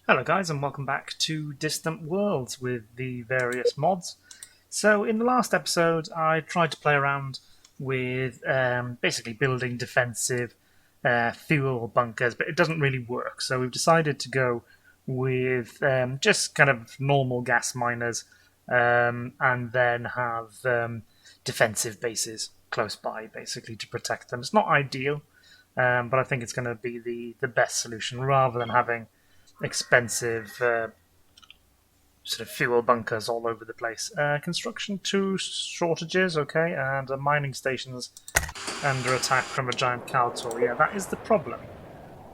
Hello guys and welcome back to Distant Worlds with the various mods. So in the last episode I tried to play around with basically building defensive fuel bunkers, but it doesn't really work. So we've decided to go with just kind of normal gas miners and then have defensive bases close by basically to protect them. It's not ideal, but I think it's going to be the best solution rather than having expensive sort of fuel bunkers all over the place. Construction 2 shortages, okay, and mining stations under attack from a giant Kaltor. Yeah, that is the problem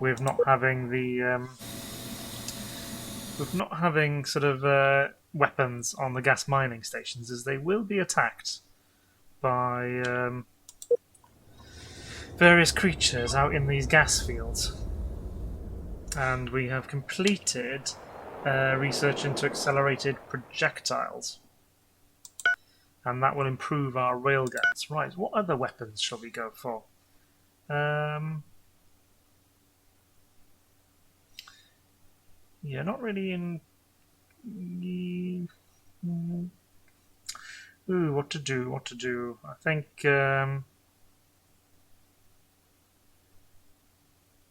with not having sort of weapons on the gas mining stations, is they will be attacked by various creatures out in these gas fields. And we have completed research into accelerated projectiles. And that will improve our railguns. Right, what other weapons shall we go for? Yeah, not really in... Ooh, what to do? I think...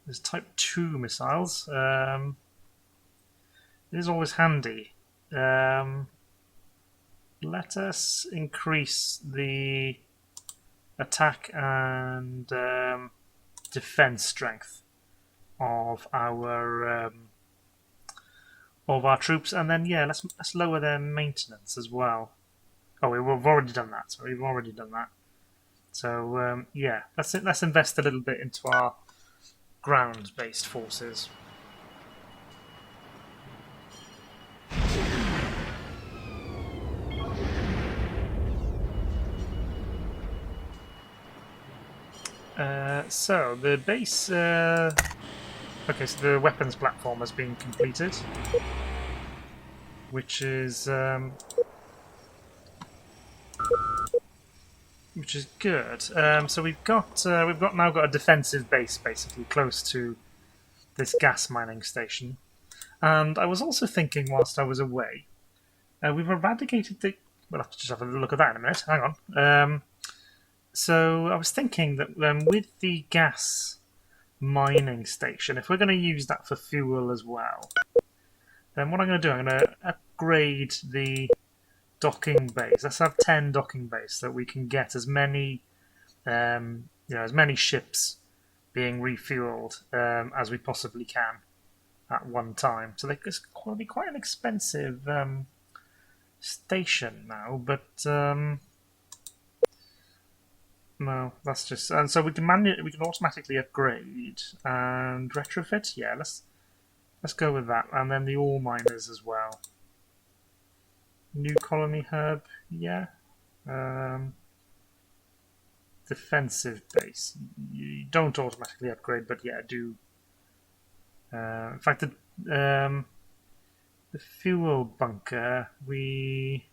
There's Type 2 missiles. It is always handy. Let us increase the attack and defense strength of our troops, and then yeah, let's lower their maintenance as well. Oh, we've already done that. Sorry, we've already done that. So yeah, let's invest a little bit into our ground-based forces. So the base. Okay, so the weapons platform has been completed, which is good. So we've now got a defensive base basically close to this gas mining station. And I was also thinking whilst I was away, we've eradicated the... We'll have to just have a look at that in a minute. Hang on. So I was thinking that with the gas mining station, if we're going to use that for fuel as well, then what I'm going to do, I'm going to upgrade the docking bays. Let's have 10 docking bays so that we can get as many, as many ships being refueled as we possibly can at one time. So it's going to be quite an expensive station now, but no, that's just... And so we can automatically upgrade and retrofit. Yeah, let's go with that, and then the ore miners as well. New colony hub, yeah. Defensive base. You don't automatically upgrade, but yeah, do. In fact, the fuel bunker, we...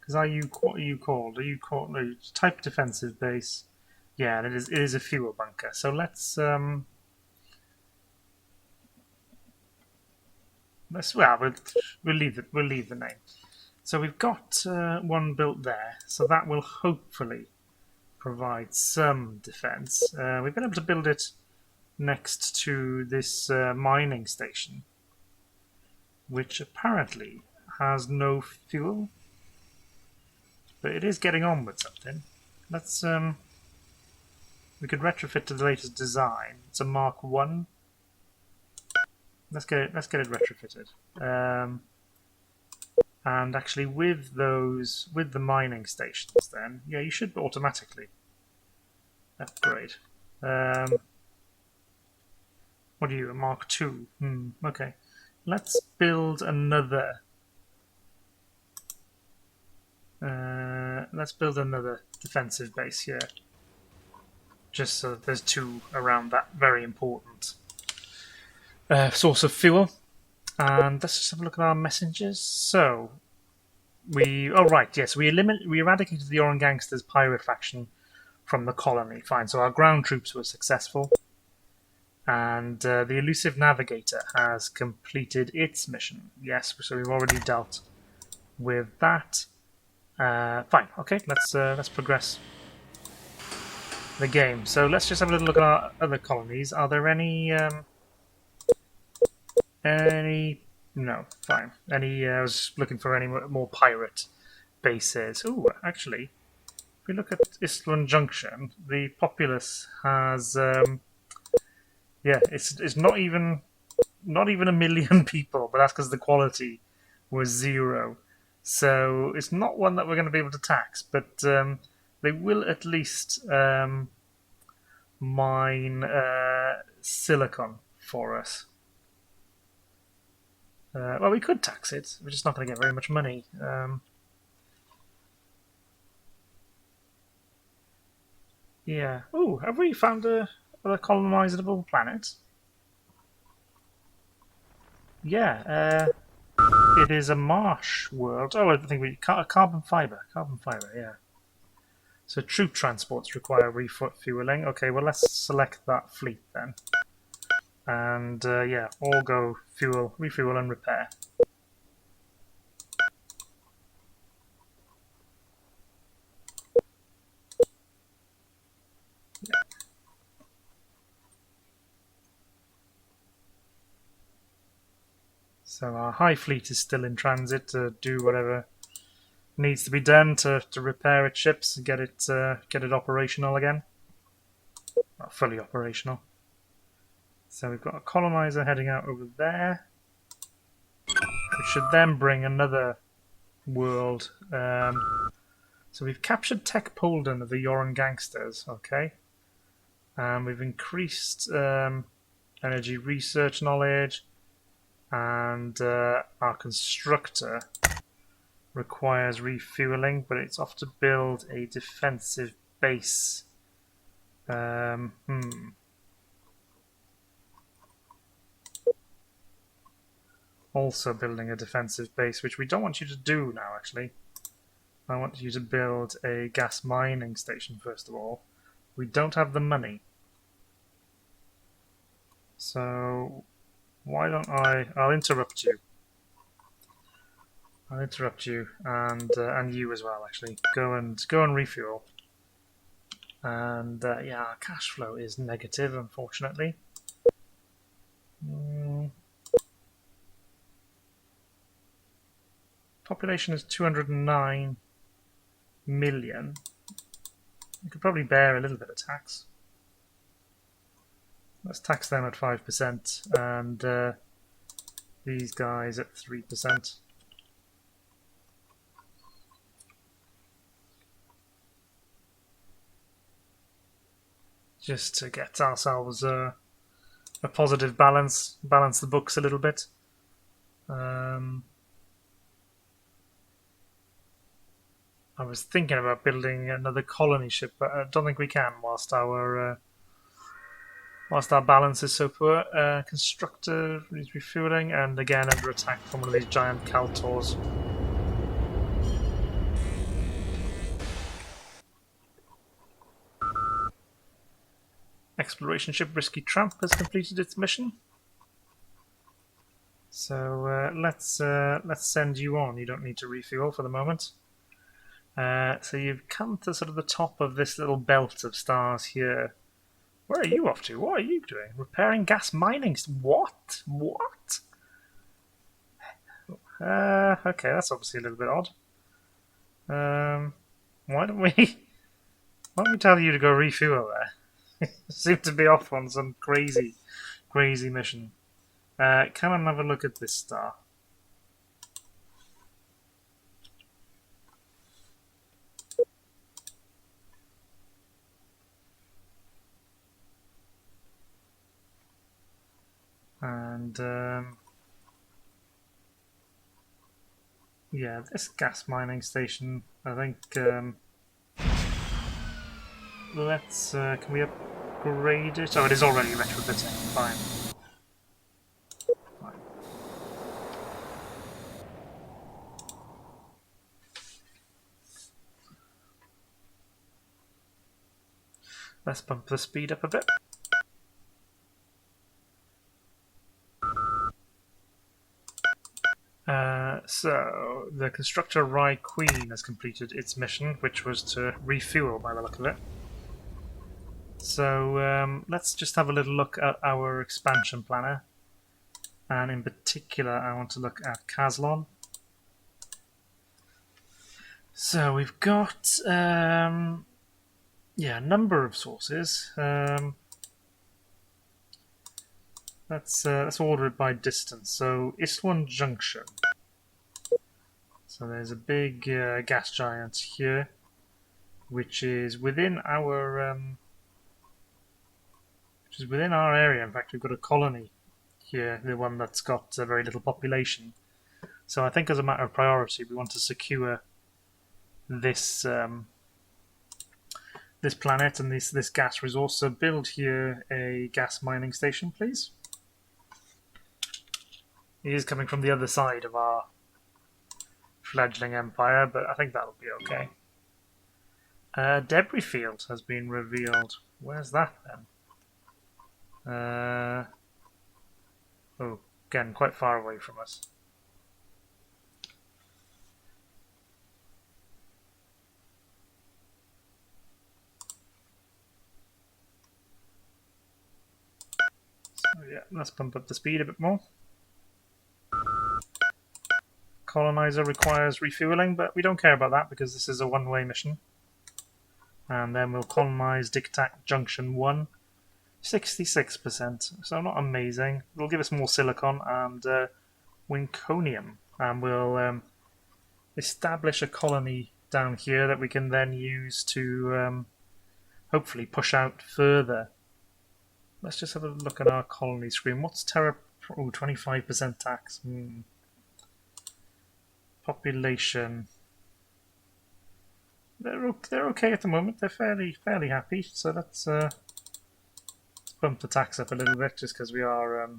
Because what are you called? Are you called... No, type defensive base. Yeah, it is a fuel bunker. So let's... we'll leave the name. So we've got one built there, so that will hopefully provide some defense. We've been able to build it next to this mining station, which apparently has no fuel, but it is getting on with something. Let's we could retrofit to the latest design. It's a Mark 1. Let's get it retrofitted. And actually, with the mining stations, then yeah, you should automatically upgrade. What are you, a Mark 2? Okay, let's build another. Let's build another defensive base here, just so that there's two around that very important source of fuel. And let's just have a look at our messengers. So we eradicated the Oran Gangsters pirate faction from the colony. Fine. So our ground troops were successful. And the elusive navigator has completed its mission. Yes, so we've already dealt with that. Fine. Okay, let's progress the game. So let's just have a little look at our other colonies. Are there any? Any? No. Fine. Any? I was looking for any more pirate bases. Ooh, actually, if we look at Island Junction, the populace has. Yeah, it's not even a million people, but that's because the quality was 0. So it's not one that we're going to be able to tax, but they will at least mine silicon for us. Well, we could tax it. We're just not going to get very much money. Yeah. Ooh, have we found a colonizable planet? Yeah. It is a marsh world. Oh, I think carbon fiber. Carbon fiber. Yeah. So troop transports require refueling. Okay, well let's select that fleet then. And yeah, all go fuel, refuel and repair. Yeah. So our high fleet is still in transit to do whatever needs to be done to repair its ships and get it operational again. Well, fully operational. So we've got a colonizer heading out over there. We should then bring another world. So we've captured Tech Polden of the Yoran gangsters, okay. We've increased energy research knowledge, and our constructor requires refueling, but it's off to build a defensive base. Also building a defensive base, which we don't want you to do now, actually. I want you to build a gas mining station, first of all. We don't have the money. So why don't I'll interrupt you. I'll interrupt you and you as well. Actually, go and refuel. And yeah, our cash flow is negative, unfortunately. Population is 209 million. We could probably bear a little bit of tax. Let's tax them at 5% and these guys at 3%. Just to get ourselves a positive balance the books a little bit. I was thinking about building another colony ship, but I don't think we can whilst our balance is so poor. Constructor needs refueling, and again under attack from one of these giant Kaltors. Exploration ship Risky Tramp has completed its mission. So let's send you on. You don't need to refuel for the moment. So you've come to sort of the top of this little belt of stars here. Where are you off to? What are you doing? Repairing gas mining? What? What? Okay, that's obviously a little bit odd. Why don't we tell you to go refuel there? Seem to be off on some crazy mission. Come and have a look at this star. And yeah, this gas mining station, I think. Let's. Can we upgrade it? Oh, it is already retrofitting. Fine. Let's bump the speed up a bit. So, the Constructor Rye Queen has completed its mission, which was to refuel by the look of it. So, let's just have a little look at our expansion planner. And in particular, I want to look at Caslon. So, we've got a number of sources. Let's order it by distance. So, Istwan Junction. So there's a big gas giant here, which is within our area. In fact, we've got a colony here, the one that's got very little population. So I think, as a matter of priority, we want to secure this this planet and this gas resource. So build here a gas mining station, please. It is coming from the other side of our fledgling empire, but I think that'll be okay. Debris field has been revealed. Where's that then? Oh, again, quite far away from us. So yeah, let's pump up the speed a bit more. Colonizer requires refueling, but we don't care about that because this is a one-way mission. And then we'll colonize Dictac Junction 1, 66%, so not amazing. It'll give us more silicon and winconium, and we'll establish a colony down here that we can then use to hopefully push out further. Let's just have a look at our colony screen. What's Terra? Oh, 25% tax. Population. They're okay at the moment. They're fairly happy. So let's bump the tax up a little bit, just because we are.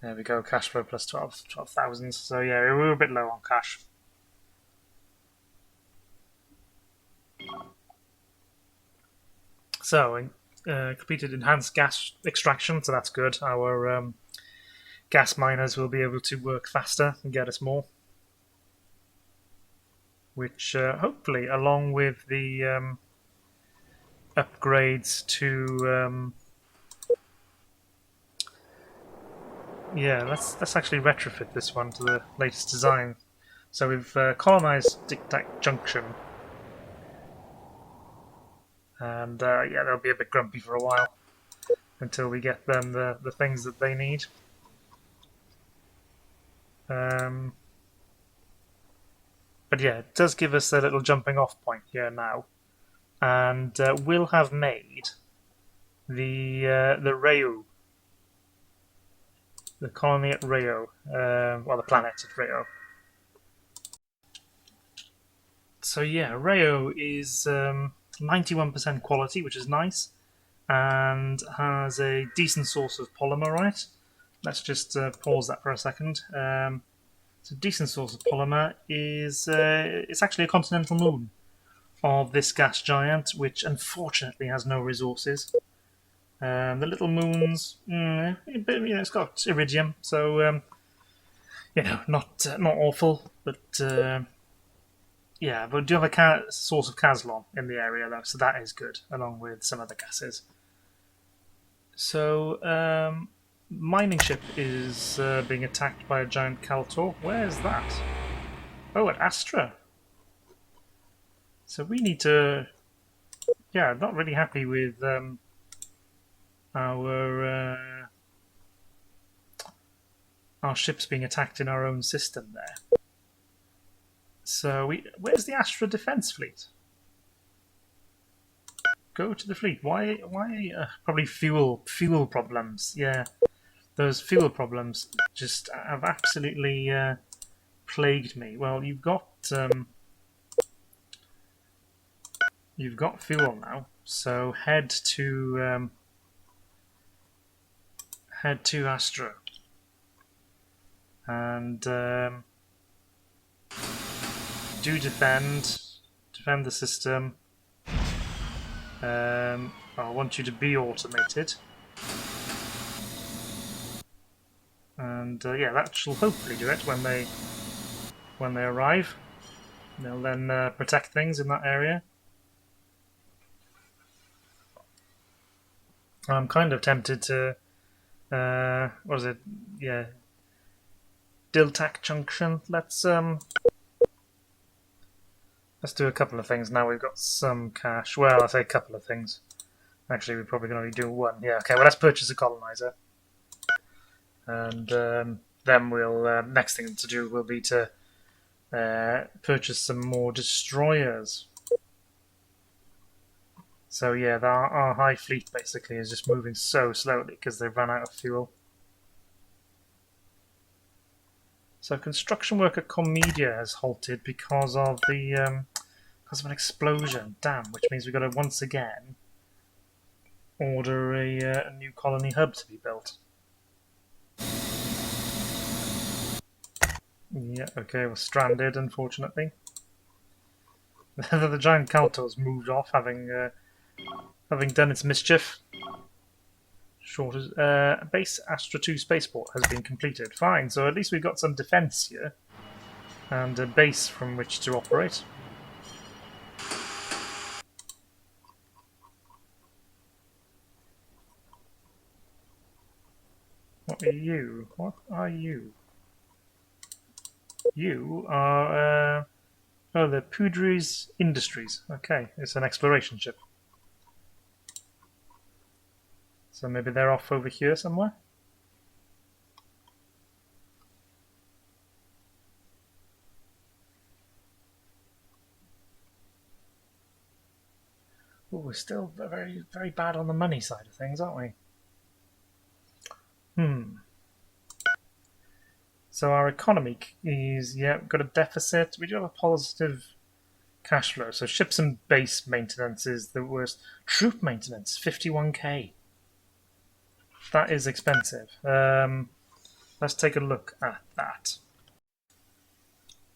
There we go. Cash flow plus 12,000. So yeah, we were a bit low on cash. So completed enhanced gas extraction. So that's good. Our gas miners will be able to work faster and get us more, which hopefully, along with the upgrades to let's actually retrofit this one to the latest design. So we've colonized Dictac Junction, and they'll be a bit grumpy for a while until we get them the things that they need. But yeah, it does give us a little jumping off point here now, and we'll have made the Reu, the colony at Reu, the planet at Reu. So yeah, Reu is 91% quality, which is nice, and has a decent source of polymer on it. Let's just pause that for a second. So decent source of polymer is it's actually a continental moon of this gas giant, which unfortunately has no resources. The little moons, it's got iridium, so not awful, but but we do have a source of Caslon in the area though, so that is good, along with some other gases. So mining ship is being attacked by a giant Kaltor. Where's that? Oh, at Astra. So we need to. Yeah, not really happy with our ships being attacked in our own system there. So where's the Astra Defense Fleet? Go to the fleet. Why? Probably fuel problems. Yeah. Those fuel problems just have absolutely plagued me. Well, you've got fuel now, so head to Astra and do defend the system. I want you to be automated. And yeah, that shall hopefully do it when they arrive. They'll then protect things in that area. I'm kind of tempted to what is it? Yeah, Diltak Junction. Let's do a couple of things now. We've got some cash. Well, I say a couple of things. Actually, we're probably going to only do one. Yeah. Okay. Well, let's purchase a colonizer, and then we'll next thing to do will be to purchase some more destroyers. So yeah, our high fleet basically is just moving so slowly because they've run out of fuel. So construction work at Comedia has halted because of an explosion. Damn, which means we've got to once again order a new colony hub to be built. Yeah, okay, we're stranded, unfortunately. The giant Caltor's moved off, having done its mischief. Base Astra 2 spaceport has been completed. Fine, so at least we've got some defense here and a base from which to operate. What are you? What are you? You are the Pudris Industries. Okay, it's an exploration ship. So maybe they're off over here somewhere? Oh, we're still very, very bad on the money side of things, aren't we? So our economy is, yeah, we've got a deficit. We do have a positive cash flow. So ships and base maintenance is the worst. Troop maintenance, 51k. That is expensive. Let's take a look at that.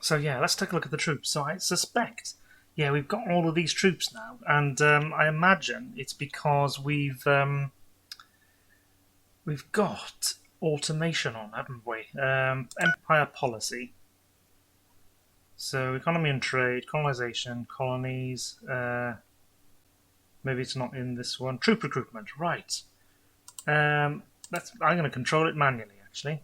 So yeah, let's take a look at the troops. So I suspect, yeah, we've got all of these troops now, and I imagine it's because we've got automation on, haven't we? Empire policy. So economy and trade, colonization, colonies. Maybe it's not in this one. Troop recruitment, right? I'm going to control it manually, actually.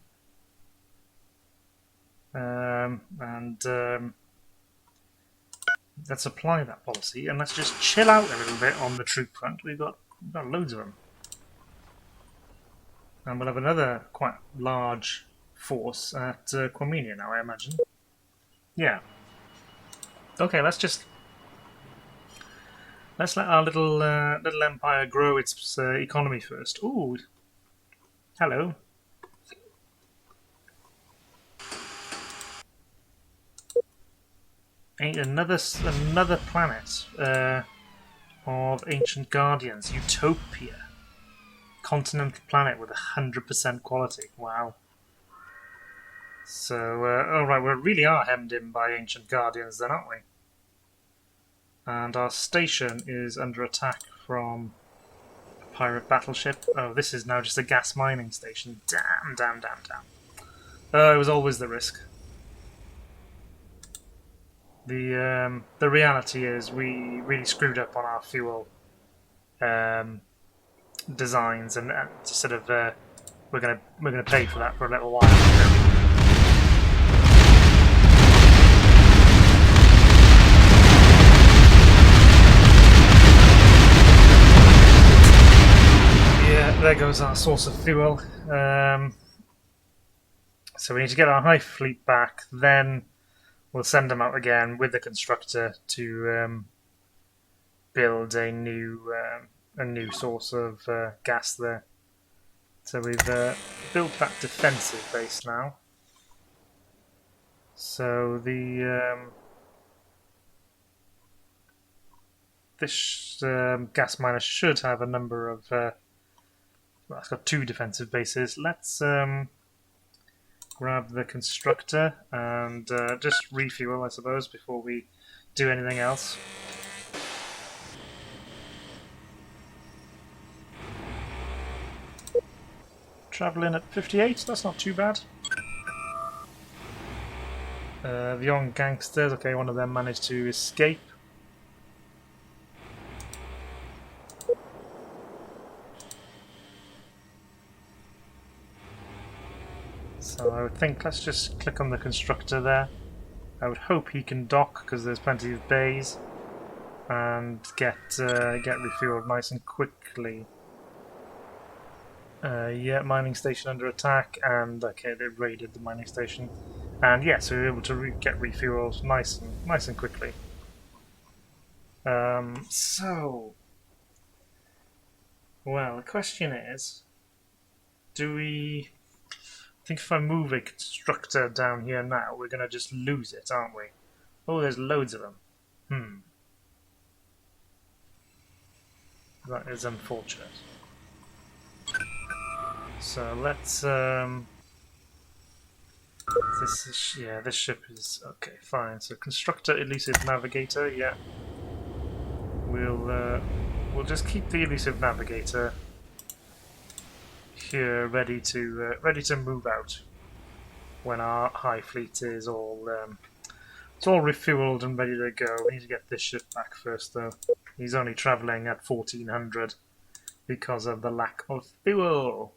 Let's apply that policy, and let's just chill out a little bit on the troop front. We've got loads of them. And we'll have another quite large force at Quamenia now, I imagine. Yeah. Okay, let's let our little empire grow its economy first. Ooh, hello. Another planet of ancient guardians, Utopia. Continental planet with 100% quality. Wow. So, alright, we really are hemmed in by ancient guardians then, aren't we? And our station is under attack from a pirate battleship. Oh, this is now just a gas mining station. Damn. It was always the risk. The reality is we really screwed up on our fuel designs, and sort of we're gonna pay for that for a little while. Yeah, there goes our source of fuel. So we need to get our high fleet back, then we'll send them out again with the constructor to build a new source of gas there. So we've built that defensive base now. So this gas miner should have a number of. Well, it's got 2 defensive bases. Let's grab the constructor and just refuel, I suppose, before we do anything else. travelling at 58, that's not too bad. The young gangsters, okay, one of them managed to escape. So I would think let's just click on the constructor there. I would hope he can dock because there's plenty of bays, and get refueled nice and quickly. Yeah, mining station under attack, and okay, they raided the mining station, and yeah, so we're able to get refueled nice and quickly. So, well, the question is, do we? I think if I move a constructor down here now, we're gonna just lose it, aren't we? Oh, there's loads of them. That is unfortunate. So let's this ship is okay, fine. So constructor elusive navigator, yeah. We'll just keep the elusive navigator here, ready to move out when our high fleet is all it's all refueled and ready to go. We need to get this ship back first, though. He's only travelling at 1400 because of the lack of fuel.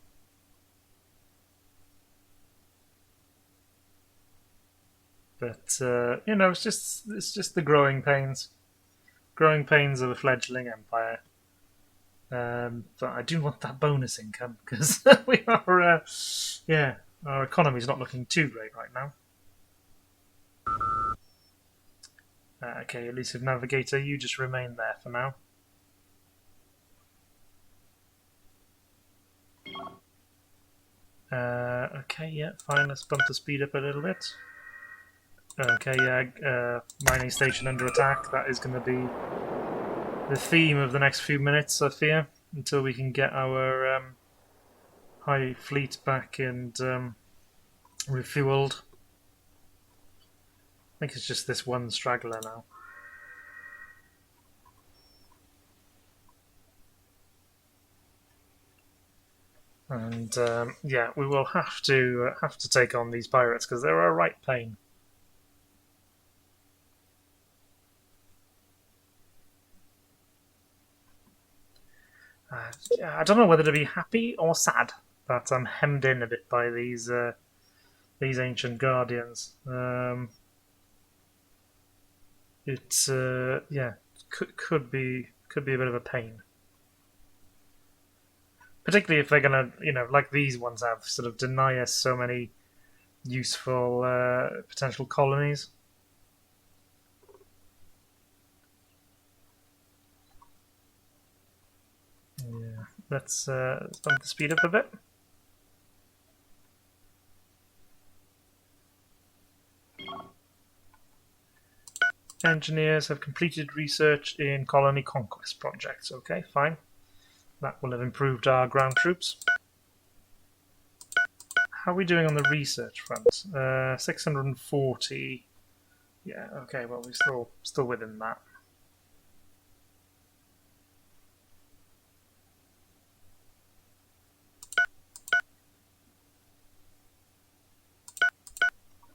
But you know, it's just the growing pains of a fledgling empire. But I do want that bonus income because we are, yeah, our economy's not looking too great right now. Okay, elusive navigator, you just remain there for now. Okay, yeah, fine. Let's bump the speed up a little bit. Okay, yeah, mining station under attack. That is going to be the theme of the next few minutes, I fear, until we can get our high fleet back and refueled. I think it's just this one straggler now. And yeah, we will have to take on these pirates because they're a right pain. Yeah, I don't know whether to be happy or sad that I'm hemmed in a bit by these ancient guardians. It's yeah, could be a bit of a pain, particularly if they're gonna, you know, like these ones have, sort of deny us so many useful potential colonies. Yeah, let's bump the speed up a bit. Engineers have completed research in colony conquest projects. Okay, fine. That will have improved our ground troops. How are we doing on the research front? 640. Yeah, okay, well, we're still within that.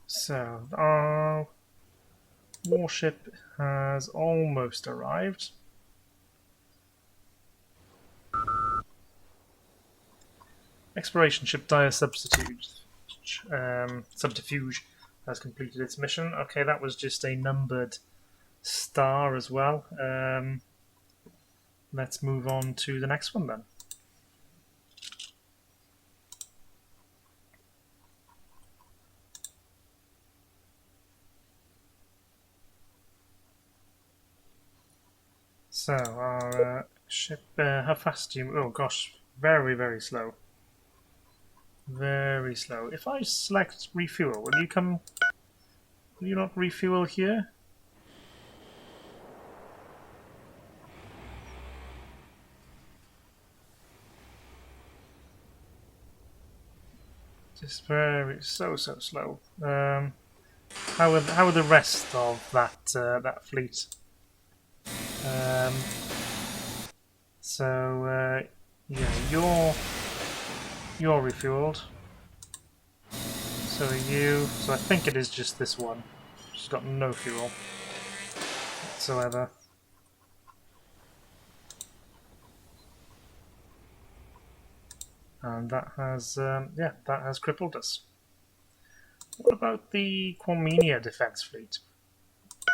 So, our warship has almost arrived. Exploration ship Dire Subterfuge has completed its mission. Okay, that was just a numbered star as well. Let's move on to the next one then. So, our ship, how fast do you... Oh gosh, very, very slow. Very slow. If I select refuel, will you come... Will you not refuel here? Just very... so slow. How are the rest of that fleet? So, yeah, You're refueled. So are you. So I think it is just this one. She's got no fuel whatsoever. And that has, yeah, that has crippled us. What about the Quamenia defense fleet?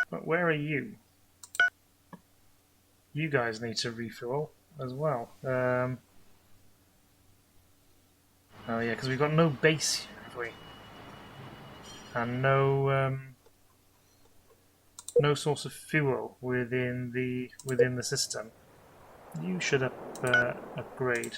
But where are you? You guys need to refuel as well. Oh yeah, because we've got no base here, have we? And no source of fuel within the system. You should upgrade.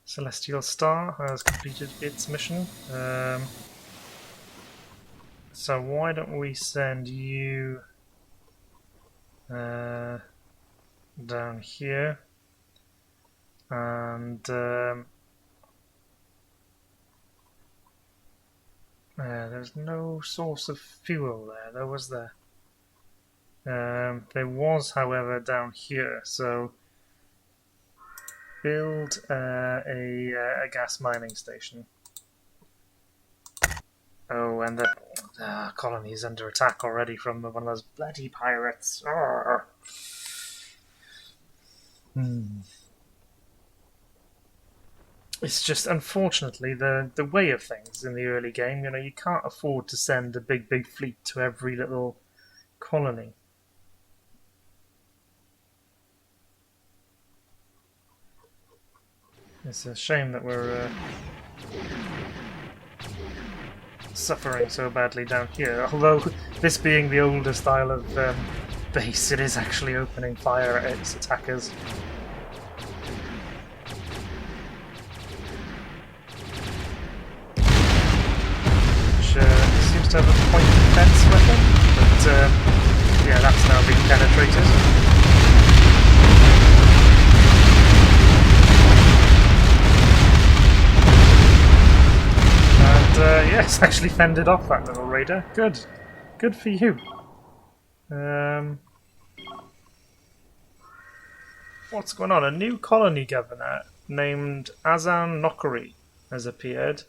Celestial Star has completed its mission. So why don't we send you down here, and there's no source of fuel there. There was there. There was, however, down here. So build a gas mining station. Oh, and the colony is under attack already from one of those bloody pirates. It's just, unfortunately, the way of things in the early game. You know, you can't afford to send a big fleet to every little colony. It's a shame that we're suffering so badly down here. Although, this being the older style of base, it is actually opening fire at its attackers. Which seems to have a point defense weapon, but yeah, that's now been penetrated. Yes, actually fended off that little raider. Good. Good for you. What's going on? A new colony governor named Azan Nokori has appeared.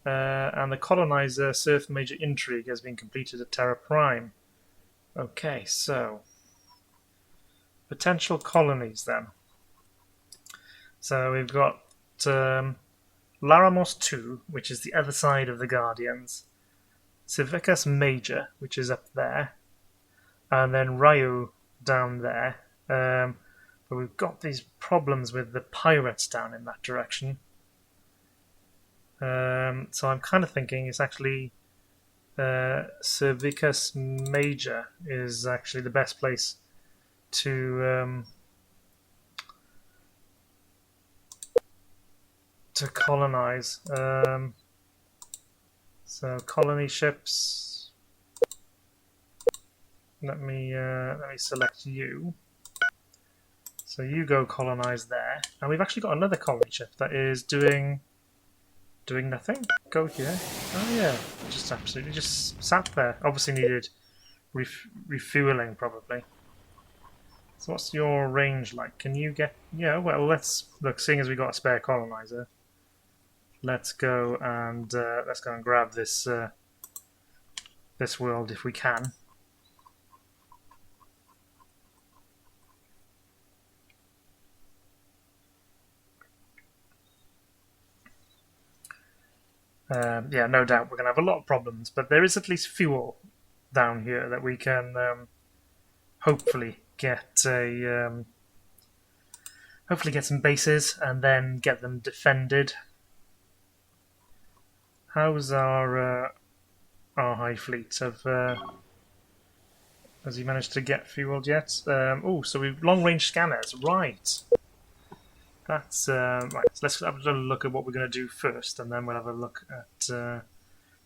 And the colonizer Surf Major Intrigue has been completed at Terra Prime. Okay, so potential colonies then. So we've got Laramos 2, which is the other side of the Guardians, Civicus Major, which is up there, and then Ryu down there. But we've got these problems with the pirates down in that direction. So I'm kind of thinking it's actually Civicus Major is actually the best place to colonize. So colony ships. Let me select you. So you go colonize there, and we've actually got another colony ship that is doing nothing. Go here. Oh yeah, just absolutely just sat there. Obviously needed refueling probably. So what's your range like? Can you get? Yeah. Well, let's look. Seeing as we got a spare colonizer. Let's go and grab this this world if we can. Yeah, no doubt we're going to have a lot of problems, but there is at least fuel down here that we can hopefully get some bases and then get them defended. How's our high fleet? Has he managed to get fueled yet? Oh, so we've long-range scanners, right? That's right. So let's have a look at what we're going to do first, and then we'll have a look at.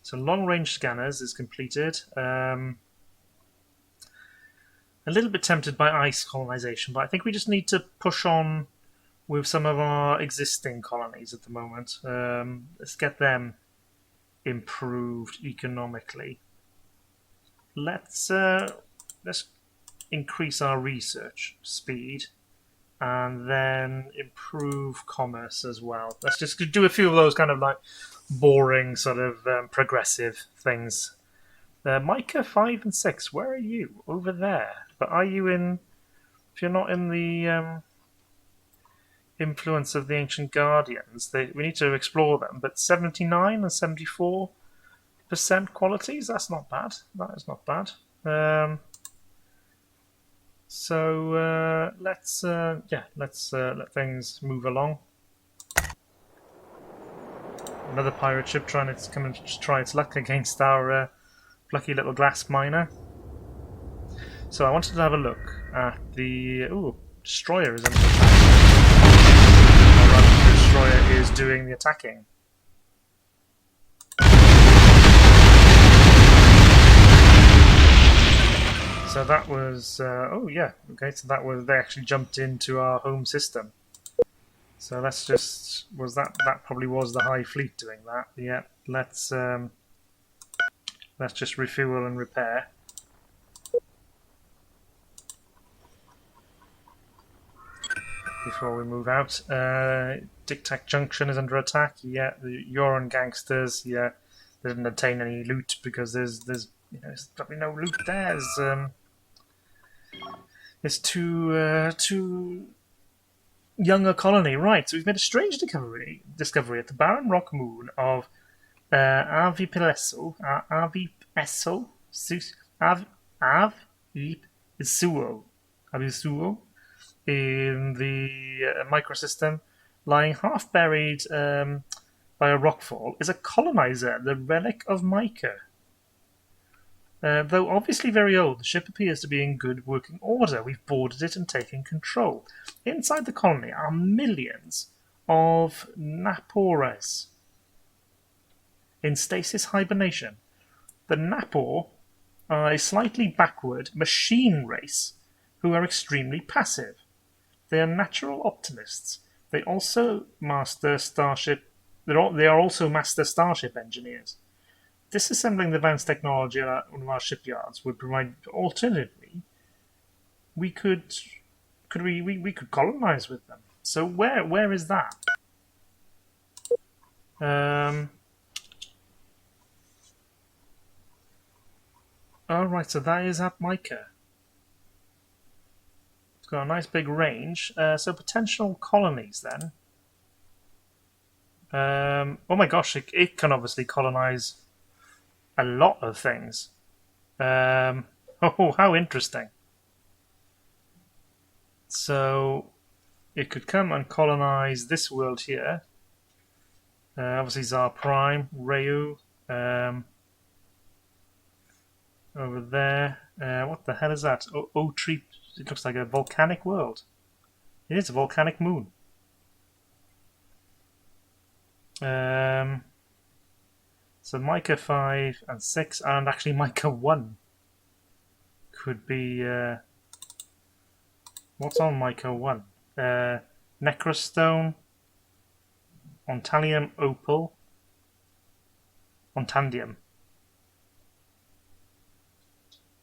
So long-range scanners is completed. A little bit tempted by ice colonization, but I think we just need to push on with some of our existing colonies at the moment. Let's get them improved economically. Let's let's increase our research speed and then improve commerce as well. Let's just do a few of those kind of like boring sort of progressive things. Micah 5 and 6, where are you? Over there. But are you in... If you're not in the influence of the Ancient Guardians, we need to explore them. But 79 and 74% qualities? That's not bad. That is not bad. So let's let things move along. Another pirate ship trying to come and try its luck against our plucky little glass miner. So I wanted to have a look at the... Ooh, destroyer is under attack. Or rather, the destroyer is doing the attacking. So that was... oh yeah, okay, so that was... They actually jumped into our home system. So let's just... Was that probably was the High Fleet doing that? Yeah, let's just refuel and repair. Before we move out. Dictac Junction is under attack. Yeah, the Euron gangsters. Yeah, they didn't obtain any loot because there's probably no loot there. There's too young a colony. Right, so we've made a strange discovery at the barren rock moon of Avipeso in the microsystem, lying half buried by a rockfall, is a colonizer, the relic of Micah. Though obviously very old, the ship appears to be in good working order. We've boarded it and taken control. Inside the colony are millions of Napores in stasis hibernation. The Napor are a slightly backward machine race who are extremely passive. They are natural optimists. They also master starship. They are also master starship engineers. Disassembling the advanced technology at one of our shipyards would provide. Alternatively, we could colonize with them. So where is that? Oh right, so that is at Micah. Got a nice big range, so potential colonies then. Oh my gosh, it can obviously colonize a lot of things. Oh, how interesting. So it could come and colonize this world here. Obviously Zar Prime, Rayu, over there. What the hell is that? Tree. It looks like a volcanic world. It is a volcanic moon. So Micah 5 and 6, and actually Micah 1 could be... what's on Micah 1? Necrostone, Ontalium Opal, Ontandium.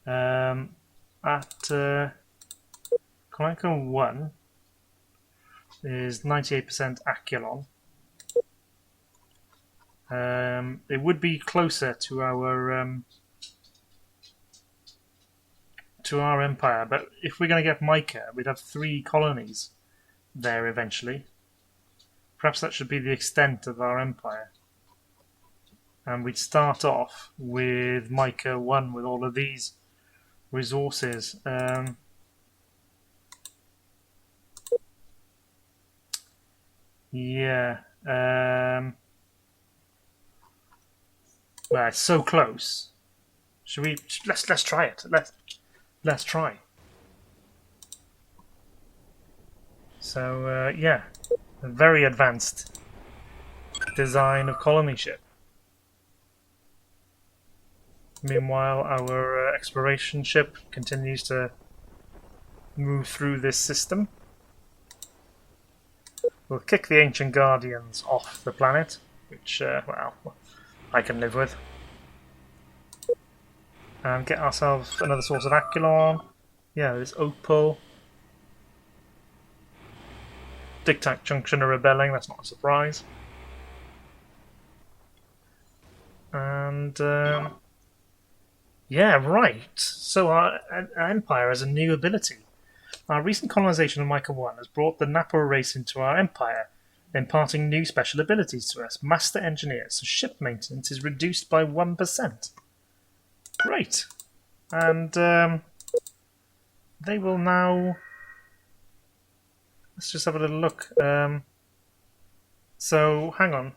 At... Micah 1 is 98% Aculon. It would be closer to our empire, but if we're going to get Micah, we'd have 3 colonies there eventually. Perhaps that should be the extent of our empire. And we'd start off with Micah 1 with all of these resources. Yeah. Well, it's so close. Should we? Let's try it. Let's try. So yeah, a very advanced design of colony ship. Meanwhile, our exploration ship continues to move through this system. We'll kick the Ancient Guardians off the planet, which, well, I can live with. and get ourselves another source of Aquilon. Yeah, there's Opal. Dictac Junction are rebelling, that's not a surprise. And yeah, right. So our empire has a new ability. Our recent colonization of Micah 1 has brought the Napo race into our empire, imparting new special abilities to us. Master Engineer, so ship maintenance is reduced by 1%. Great. And they will now... Let's just have a little look. So, hang on.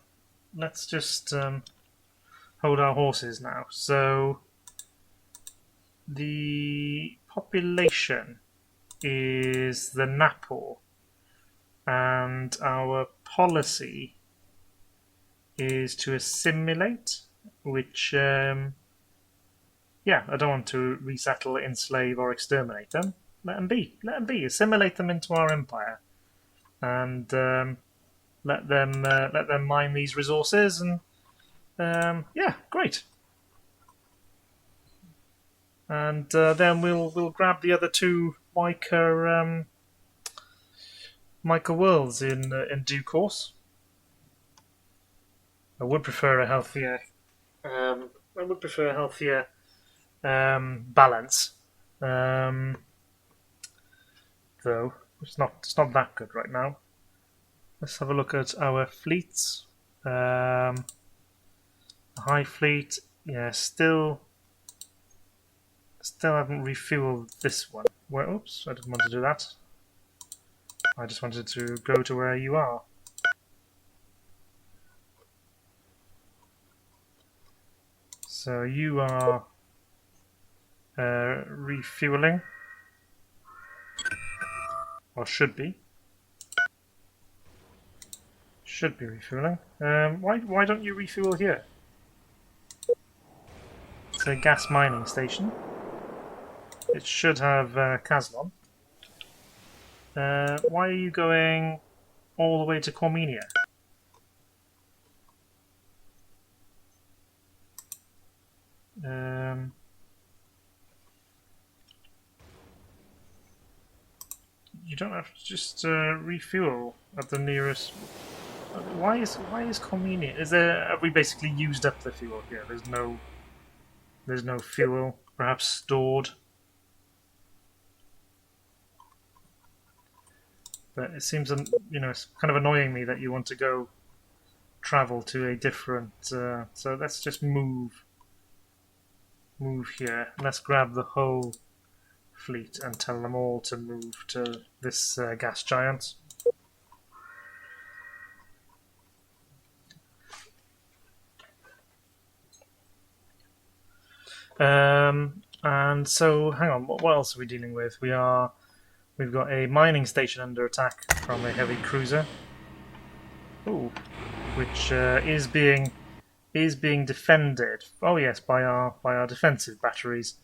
Let's just hold our horses now. So, the population is the Napo, and our policy is to assimilate, which, yeah, I don't want to resettle, enslave, or exterminate them. Let them be. Let them be. Assimilate them into our empire, and let them mine these resources, and yeah, great. And then we'll grab the other two Micah worlds in due course. I would prefer a healthier balance, though it's not that good right now. Let's have a look at our fleets. High fleet, yeah, still haven't refueled this one. Well, oops, I didn't want to do that. I just wanted to go to where you are. So you are refueling, or should be. Should be refueling. Why don't you refuel here? It's a gas mining station. It should have Caslon. Why are you going all the way to Cormenia? You don't have to just refuel at the nearest. Why is Cormenia? Have we basically used up the fuel here? There's no fuel, perhaps stored. But it seems, it's kind of annoying me that you want to go travel to a different. So let's just move here. Let's grab the whole fleet and tell them all to move to this gas giant. And so, hang on, what else are we dealing with? We've got a mining station under attack from a heavy cruiser. Ooh, which is being defended. Oh yes, by our defensive batteries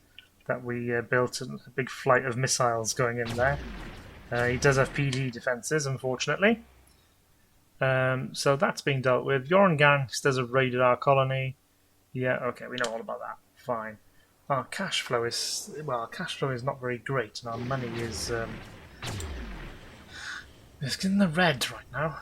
that we built. A big flight of missiles going in there. He does have PD defenses, unfortunately. So that's being dealt with. Yoran gangsters have raided our colony. Yeah, okay, we know all about that. Fine. Our cash flow is not very great, and our money is it's in the red right now.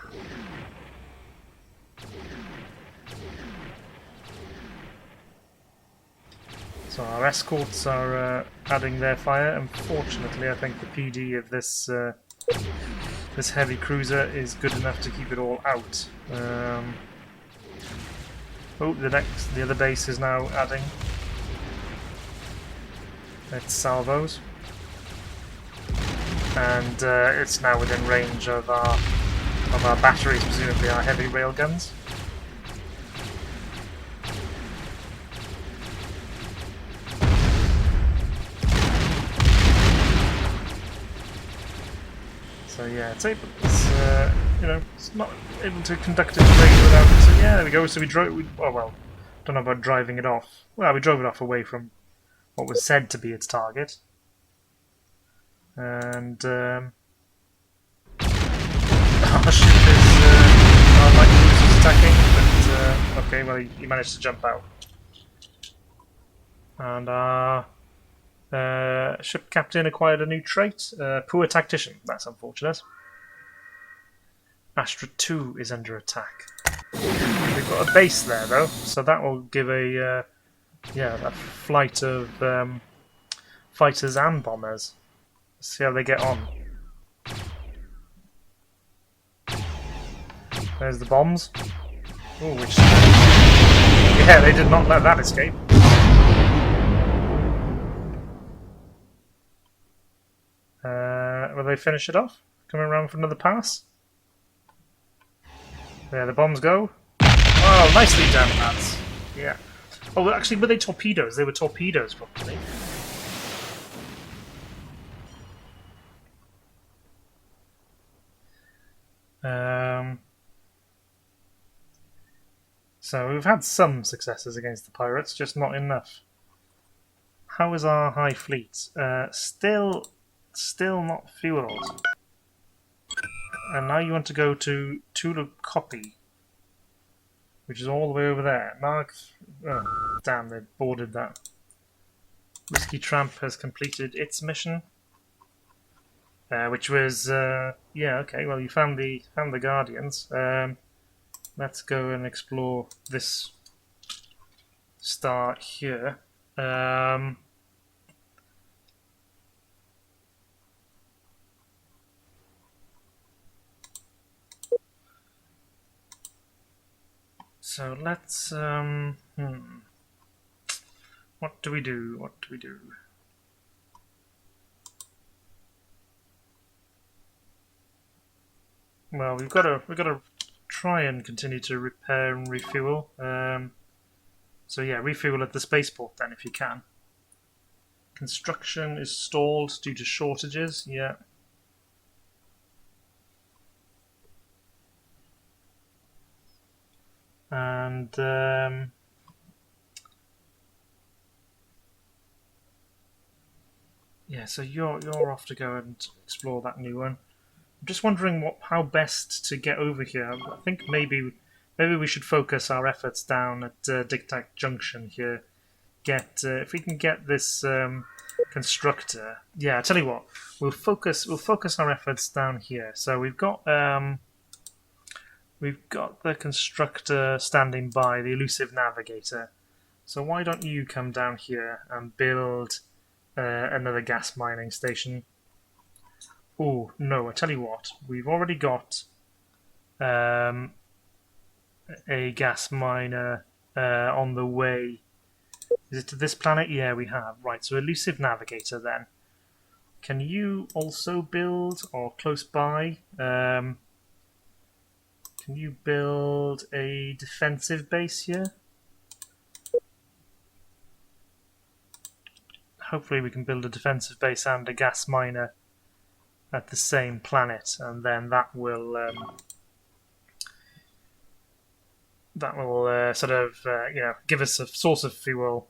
So our escorts are adding their fire. Unfortunately, I think the PD of this this heavy cruiser is good enough to keep it all out. Oh, the other base is now adding its salvos, and it's now within range of our batteries, presumably our heavy railguns. So yeah, it's not able to conduct its raid without. So yeah, there we go. So we drove. Don't know about driving it off. Well, we drove it off away from what was said to be its target. And our ship is light cruiser is attacking, but okay, well he managed to jump out. And our ship captain acquired a new trait, poor tactician. That's unfortunate. RetreatUE is under attack. We've got a base there though, so that will give a flight of fighters and bombers. Let's see how they get on. There's the bombs. Ooh, which yeah, they did not let that escape. Will they finish it off? Coming around for another pass? There the bombs go. Oh, nicely done, lads. Yeah. Oh, well, actually, were they torpedoes? They were torpedoes, probably. So we've had some successes against the pirates, just not enough. How is our high fleet? Still not fueled. And now you want to go to Tula Copy, which is all the way over there. Oh, damn, they boarded that. Whiskey Tramp has completed its mission, which was yeah, okay. Well, you found the Guardians. Let's go and explore this star here. So let's what do we do? What do we do? Well, we've got to try and continue to repair and refuel. So yeah, refuel at the spaceport then if you can. Construction is stalled due to shortages. Yeah. And yeah, so you're off to go and explore that new one. I'm just wondering how best to get over here. I think maybe we should focus our efforts down at Dictac Junction here. If we can get this constructor. Yeah, I tell you what, we'll focus our efforts down here. So we've got the constructor standing by, the elusive navigator. So why don't you come down here and build another gas mining station? Oh, no, I tell you what, we've already got a gas miner on the way. Is it to this planet? Yeah, we have. Right, so elusive navigator then. Can you also build, or close by, can you build a defensive base here? Hopefully we can build a defensive base and a gas miner at the same planet, and then that will sort of give us a source of fuel,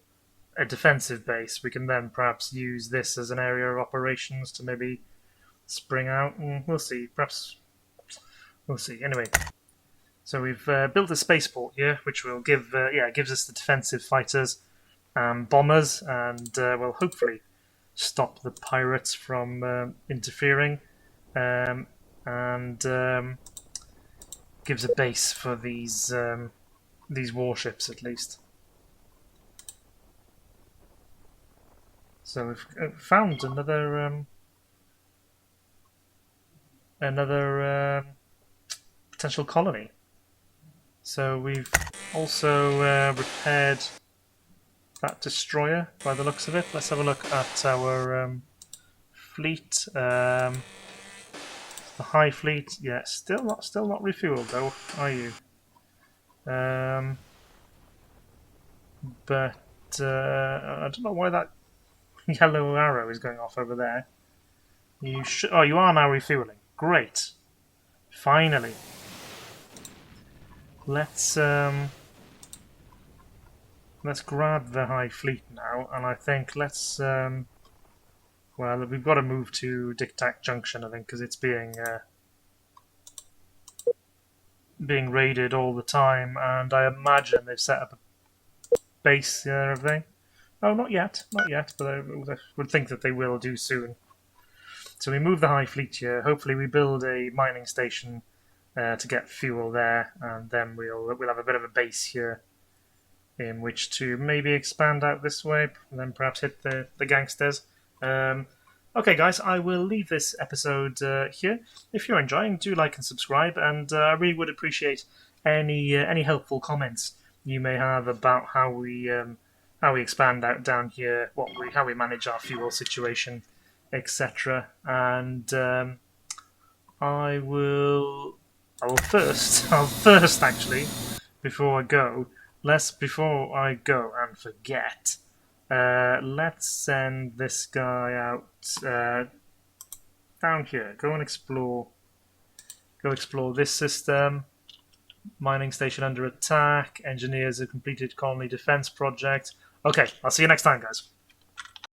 a defensive base. We can then perhaps use this as an area of operations to maybe spring out, and we'll see. Perhaps we'll see. Anyway, so we've built a spaceport here, which will gives us the defensive fighters and bombers, and will hopefully stop the pirates from interfering, and gives a base for these warships at least. So we've found another potential colony. So we've also repaired that destroyer by the looks of it. Let's have a look at our fleet. The high fleet, yeah, still not refueled though, are you? But I don't know why that yellow arrow is going off over there. Oh, you are now refueling. Great. Finally. Let's grab the high fleet now, and I think let's well, we've got to move to Dictac Junction, I think, because it's being raided all the time, and I imagine they've set up a base and everything. Oh, not yet, not yet, but I would think that they will do soon. So we move the High Fleet here. Hopefully, we build a mining station to get fuel there, and then we'll have a bit of a base here in which to maybe expand out this way, and then perhaps hit the gangsters. Okay, guys, I will leave this episode here. If you're enjoying, do like and subscribe, and I really would appreciate any helpful comments you may have about how we expand out down here, how we manage our fuel situation, etc. And I'll first actually, before I go and forget, let's send this guy out down here. Go explore this system. Mining station under attack. Engineers have completed colony defense project. Okay, I'll see you next time, guys.